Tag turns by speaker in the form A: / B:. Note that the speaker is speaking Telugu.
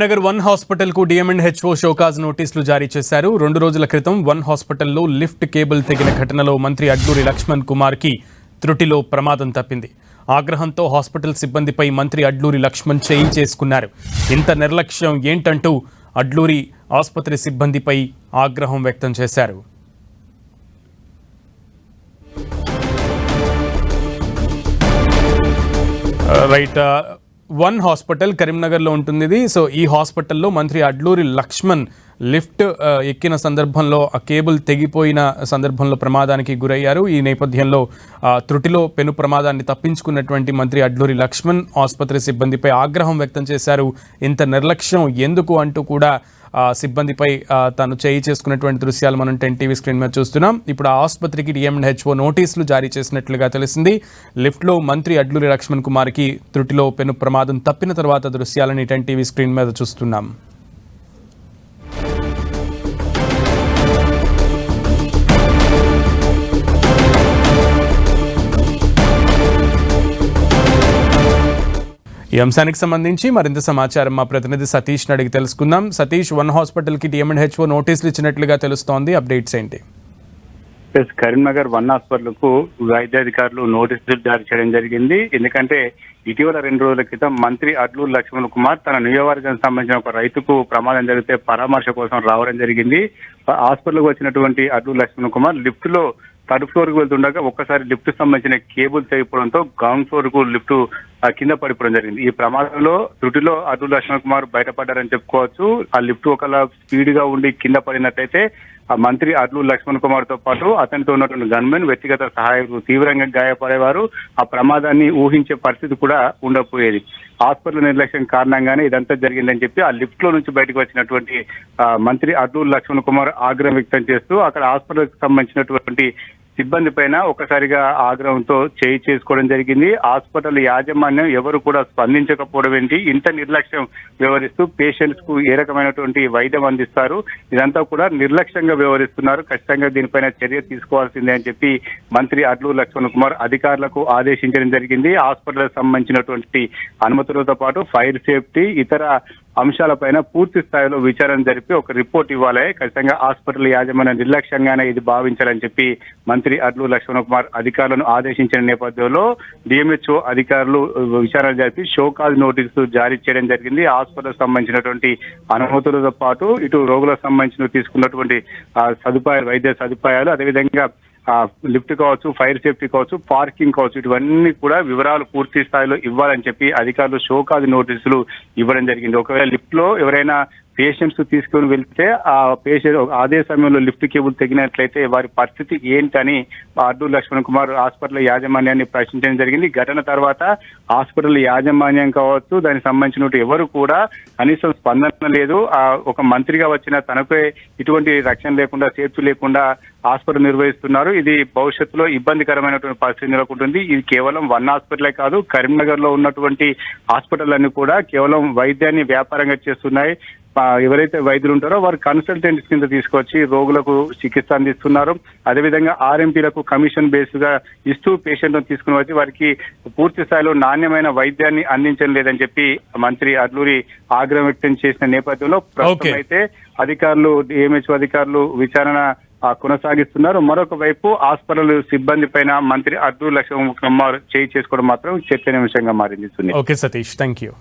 A: నగర్ వన్ హాస్పిటల్ కు డిఎంఎన్హెచ్ఓ షోకాజ్ నోటీసులు జారీ చేశారు. 2 రోజుల క్రితం వన్ హాస్పిటల్లో లిఫ్ట్ కేబుల్ తెగిన ఘటనలో మంత్రి అడ్లూరి లక్ష్మణ్ కుమార్ కి త్రుటిలో ప్రమాదం తప్పింది. ఆగ్రహంతో హాస్పిటల్ సిబ్బందిపై మంత్రి అడ్లూరి లక్ష్మణ్ చేయి చేసుకున్నారు. ఇంత నిర్లక్ష్యం ఏంటంటూ అడ్లూరి ఆసుపత్రి సిబ్బందిపై ఆగ్రహం వ్యక్తం చేశారు. రైట్, వన్ హాస్పిటల్ కరీంనగర్లో ఉంటుంది ఇది. సో ఈ హాస్పిటల్లో మంత్రి అడ్లూరి లక్ష్మణ్ లిఫ్ట్ ఎక్కిన సందర్భంలో ఆ కేబుల్ తెగిపోయిన సందర్భంలో ప్రమాదానికి గురయ్యారు. ఈ నేపథ్యంలో త్రుటిలో పెను ప్రమాదాన్ని తప్పించుకున్నటువంటి మంత్రి అడ్లూరి లక్ష్మణ్ ఆసుపత్రి సిబ్బందిపై ఆగ్రహం వ్యక్తం చేశారు. ఇంత నిర్లక్ష్యం ఎందుకు అంటూ కూడా సిబ్బందిపై తాను చేయి చేసుకున్నటువంటి దృశ్యాలు మనం 10 టీవీ స్క్రీన్ మీద చూస్తున్నాం. ఇప్పుడు ఆ ఆసుపత్రికి డిఎంఎన్హెచ్ఓ నోటీసులు జారీ చేసినట్లుగా తెలిసింది. లిఫ్ట్లో మంత్రి అడ్లూరి లక్ష్మణ్ కుమార్కి త్రుటిలో పెను ప్రమాదం తప్పిన తర్వాత దృశ్యాలని 10 టీవీ స్క్రీన్ మీద చూస్తున్నాం. ఈ అంశానికి సంబంధించి మరింత సమాచారం మా ప్రతినిధి సతీష్ అడిగి తెలుసుకుందాం. సతీష్, వన్ హాస్పిటల్ కి డిఎంఎన్హెచ్ఓ నోటీసులు ఇచ్చినట్లుగా తెలుస్తోంది, అప్డేట్స్ ఏంటి?
B: కరీంనగర్ వన్ హాస్పిటల్ కు వైద్యాధికారులు నోటీసులు జారీ చేయడం జరిగింది. ఎందుకంటే ఇటీవల 2 రోజుల క్రితం మంత్రి అడ్లూరి లక్ష్మణ్ కుమార్ తన నియోజకవర్గానికి సంబంధించిన ఒక రైతుకు ప్రమాదం జరిగితే పరామర్శ కోసం రావడం జరిగింది. హాస్పిటల్కి వచ్చినటువంటి అడ్లూరి లక్ష్మణ్ కుమార్ లిఫ్ట్ లో 3rd ఫ్లోర్ కు వెళ్తుండగా ఒక్కసారి లిఫ్ట్ సంబంధించిన కేబుల్ తెగిపోవడంతో గ్రౌండ్ ఫ్లోర్ కు లిఫ్ట్ కింద పడిపోవడం జరిగింది. ఈ ప్రమాదంలో త్రుటిలో అడ్లూరి లక్ష్మణ్ కుమార్ బయటపడ్డారని చెప్పుకోవచ్చు. ఆ లిఫ్ట్ ఒకలా స్పీడ్ గా ఉండి కింద పడినట్లయితే ఆ మంత్రి అడ్లూరి లక్ష్మణ్ కుమార్ తో పాటు అతనితో ఉన్నటువంటి గన్మెన్, వ్యక్తిగత సహాయకులు తీవ్రంగా గాయపడేవారు. ఆ ప్రమాదాన్ని ఊహించే పరిస్థితి కూడా ఉండకపోయేది. హాస్పిటల్ నిర్లక్ష్యం కారణంగానే ఇదంతా జరిగిందని చెప్పి ఆ లిఫ్ట్ లో నుంచి బయటకు వచ్చినటువంటి మంత్రి అడ్లూరి లక్ష్మణ్ కుమార్ ఆగ్రహం వ్యక్తం చేస్తూ అక్కడ హాస్పిటల్ కి సంబంధించినటువంటి సిబ్బంది పైన ఒక్కసారిగా ఆగ్రహంతో చేయి చేసుకోవడం జరిగింది. హాస్పిటల్ యాజమాన్యం ఎవరు కూడా స్పందించకపోవడం ఏంటి, ఇంత నిర్లక్ష్యం వ్యవహరిస్తూ పేషెంట్స్ కు ఏ రకమైనటువంటి వైద్యం అందిస్తారు, ఇదంతా కూడా నిర్లక్ష్యంగా వ్యవహరిస్తున్నారు, ఖచ్చితంగా దీనిపైన చర్య తీసుకోవాల్సిందే అని చెప్పి మంత్రి అడ్లూరి లక్ష్మణ్ కుమార్ అధికారులకు ఆదేశించడం జరిగింది. హాస్పిటల్ సంబంధించినటువంటి అనుమతులతో పాటు ఫైర్ సేఫ్టీ, ఇతర అంశాలపైన పూర్తి స్థాయిలో విచారణ జరిపి ఒక రిపోర్ట్ ఇవ్వాలి. ఖచ్చితంగా హాస్పిటల్ యాజమాన్యం నిర్లక్ష్యంగానే ఇది భావించాలని చెప్పి మంత్రి అడ్లూరి లక్ష్మణ్ కుమార్ అధికారులను ఆదేశించిన నేపథ్యంలో డిఎంహెచ్ఓ అధికారులు విచారణ జరిపి షోకాజ్ నోటీసు జారీ చేయడం జరిగింది. హాస్పిటల్ సంబంధించినటువంటి అనుమతులతో పాటు ఇటు రోగులకు సంబంధించిన తీసుకున్నటువంటి సదుపాయాలు, వైద్య సదుపాయాలు, అదేవిధంగా లిఫ్ట్ కావచ్చు, ఫైర్ సేఫ్టీ కావచ్చు, పార్కింగ్ కావచ్చు, ఇవన్నీ కూడా వివరాలు పూర్తి స్థాయిలో ఇవ్వాలని చెప్పి అధికారులు షోకాజ్ నోటీసులు ఇవ్వడం జరిగింది. ఒకవేళ లిఫ్ట్ లో ఎవరైనా పేషెంట్స్ తీసుకుని వెళ్తే ఆ పేషెంట్ అదే సమయంలో లిఫ్ట్ కేబుల్ తెగినట్లయితే వారి పరిస్థితి ఏంటని అడ్లూరి లక్ష్మణ్ కుమార్ హాస్పిటల్ యాజమాన్యాన్ని ప్రశ్నించడం జరిగింది. ఘటన తర్వాత హాస్పిటల్ యాజమాన్యం కావచ్చు, దానికి సంబంధించిన ఎవరు కూడా కనీసం స్పందన లేదు. ఒక మంత్రిగా వచ్చిన తనపై ఇటువంటి రక్షణ లేకుండా, సేఫ్టీ లేకుండా హాస్పిటల్ నిర్వహిస్తున్నారు. ఇది భవిష్యత్తులో ఇబ్బందికరమైనటువంటి పరిస్థితి నెలకొంటుంది. ఇది కేవలం వన్ హాస్పిటలే కాదు, కరీంనగర్ లో ఉన్నటువంటి హాస్పిటల్ అన్ని కూడా కేవలం వైద్యాన్ని వ్యాపారంగా చేస్తున్నాయి. ఎవరైతే వైద్యులు ఉంటారో వారు కన్సల్టెంట్స్ కింద తీసుకొచ్చి రోగులకు చికిత్స అందిస్తున్నారు. అదేవిధంగా ఆర్ఎంపీలకు కమిషన్ బేస్ గా ఇస్తూ పేషెంట్లను తీసుకుని వచ్చి వారికి పూర్తి స్థాయిలో నాణ్యమైన వైద్యాన్ని అందించడం లేదని చెప్పి మంత్రి అడ్లూరి ఆగ్రహం వ్యక్తం చేసిన నేపథ్యంలో ప్రస్తుతం అయితే అధికారులు, డిఎంహెచ్ఓ అధికారులు విచారణ కొనసాగిస్తున్నారు. మరొక వైపు హాస్పిటల్ సిబ్బంది పైన మంత్రి అడ్లూరి లక్ష్మణ్ కుమార్ చేయి చేసుకోవడం మాత్రం చర్చనీయాంశంగా మారింది.
A: Okay Satish, thank you.